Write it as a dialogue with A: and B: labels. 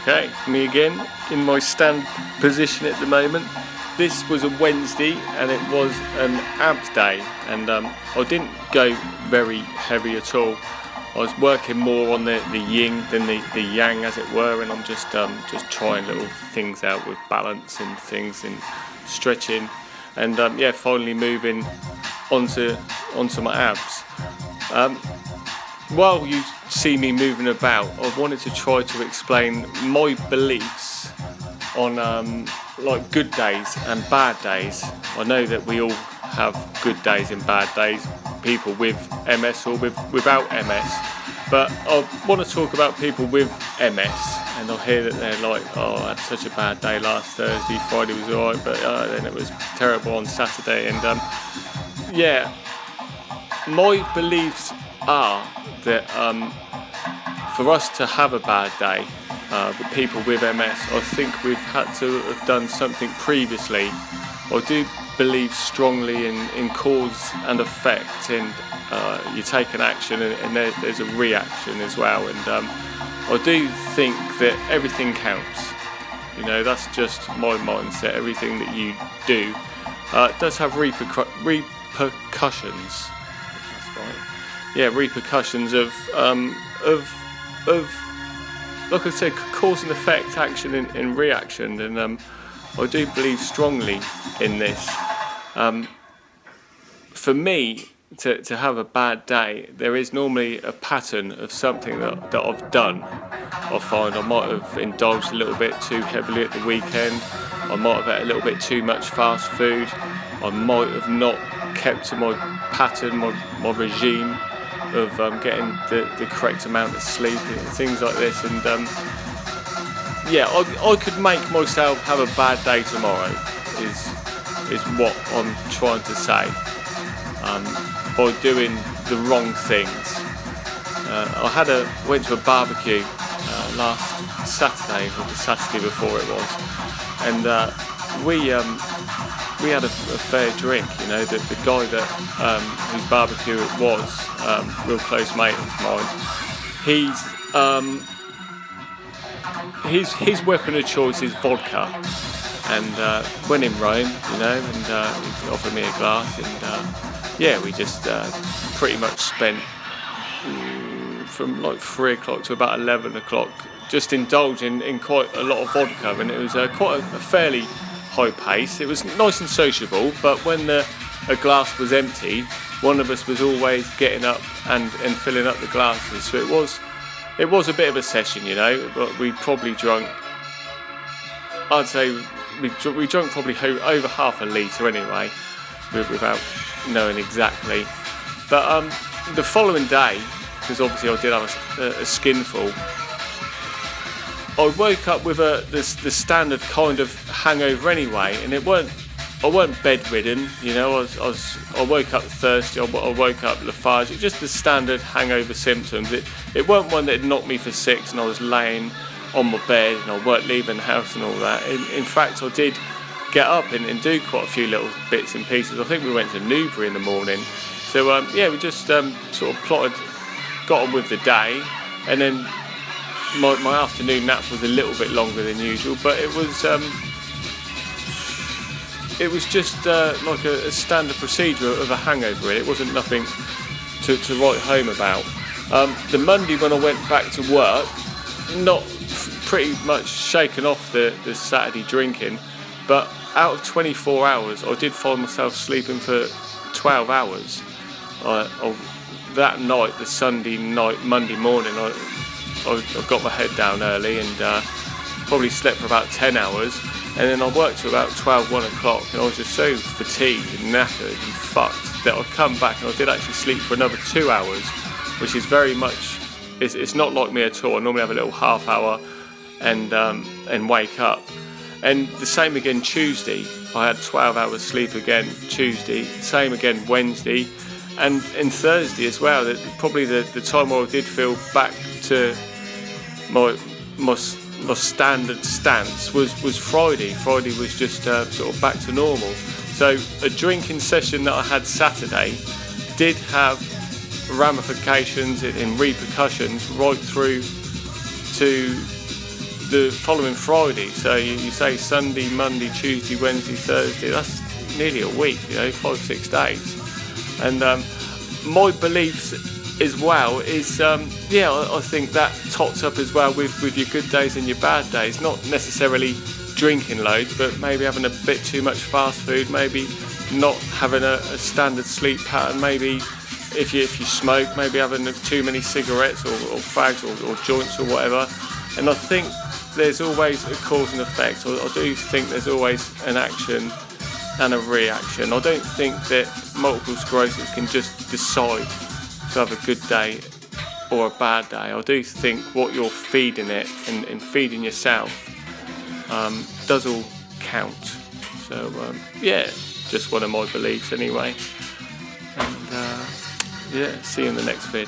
A: Okay, me again in my stand position at the moment. This was a Wednesday and it was an abs day, and I didn't go very heavy at all. I was working more on the yin than the yang, as it were, and I'm just trying little things out with balance and things and stretching, and finally moving onto my abs. While you see me moving about, I wanted to try to explain my beliefs on like good days and bad days. I know that we all have good days and bad days, people with MS or without MS, but I want to talk about people with MS, and I hear that they're like, oh, I had such a bad day last Thursday, Friday was alright, but then it was terrible on Saturday, and my beliefs are that for us to have a bad day, with people with MS, I think we've had to have done something previously. I do believe strongly in cause and effect, and you take an action and there's a reaction as well, and I do think that everything counts. You know, that's just my mindset. Everything that you do does have repercussions. That's right. Yeah, repercussions of like I said, cause and effect, action and reaction, and I do believe strongly in this. For me, to have a bad day, there is normally a pattern of something that I've done. I find I might have indulged a little bit too heavily at the weekend, I might have had a little bit too much fast food, I might have not kept to my pattern, my regime of getting the correct amount of sleep and things like this, and I could make myself have a bad day tomorrow is what I'm trying to say, by doing the wrong things. I went to a barbecue last Saturday, or the Saturday before it was, and we had a fair drink. You know, the guy that whose barbecue it was, real close mate of mine, his weapon of choice is vodka, and when in Rome, you know, and he offered me a glass, and we just pretty much spent from like 3 o'clock to about 11 o'clock just indulging in quite a lot of vodka, and it was quite a fairly high pace. It was nice and sociable, but when a glass was empty, one of us was always getting up and filling up the glasses. So it was a bit of a session, you know. But we probably drank, I'd say we drank probably over half a litre anyway, without knowing exactly. But the following day, because obviously I did have a skinful, I woke up with the standard kind of hangover anyway, and I weren't bedridden, you know. I woke up thirsty, I woke up lethargic, just the standard hangover symptoms. It weren't one that had knocked me for 6 and I was laying on my bed and I weren't leaving the house and all that. In fact, I did get up and do quite a few little bits and pieces. I think we went to Newbury in the morning. So we just sort of got on with the day, and then my afternoon nap was a little bit longer than usual, but it was just like a standard procedure of a hangover, really. It wasn't nothing to write home about. The Monday when I went back to work, not pretty much shaken off the Saturday drinking, but out of 24 hours, I did find myself sleeping for 12 hours. That night, the Sunday night, Monday morning, I got my head down early and probably slept for about 10 hours, and then I worked till about 1 o'clock, and I was just so fatigued and knackered and fucked that I come back and I did actually sleep for another 2 hours, which is very much, it's not like me at all. I normally have a little half hour and wake up. And the same again Tuesday, I had 12 hours sleep again Tuesday, same again Wednesday, and Thursday as well. Probably the time where I did feel back to my standard stance was Friday. Friday was just sort of back to normal. So a drinking session that I had Saturday did have ramifications and repercussions right through to the following Friday. So you say Sunday, Monday, Tuesday, Wednesday, Thursday. That's nearly a week, 5-6 days. And my beliefs as well is, I think that tots up as well with your good days and your bad days. Not necessarily drinking loads, but maybe having a bit too much fast food, maybe not having a standard sleep pattern, maybe if you smoke, maybe having too many cigarettes or fags or joints or whatever. And I think there's always a cause and effect. I do think there's always an action and a reaction. I don't think that multiple sclerosis can just decide to have a good day or a bad day. I do think what you're feeding it and feeding yourself does all count. So just one of my beliefs anyway. And see you in the next vid.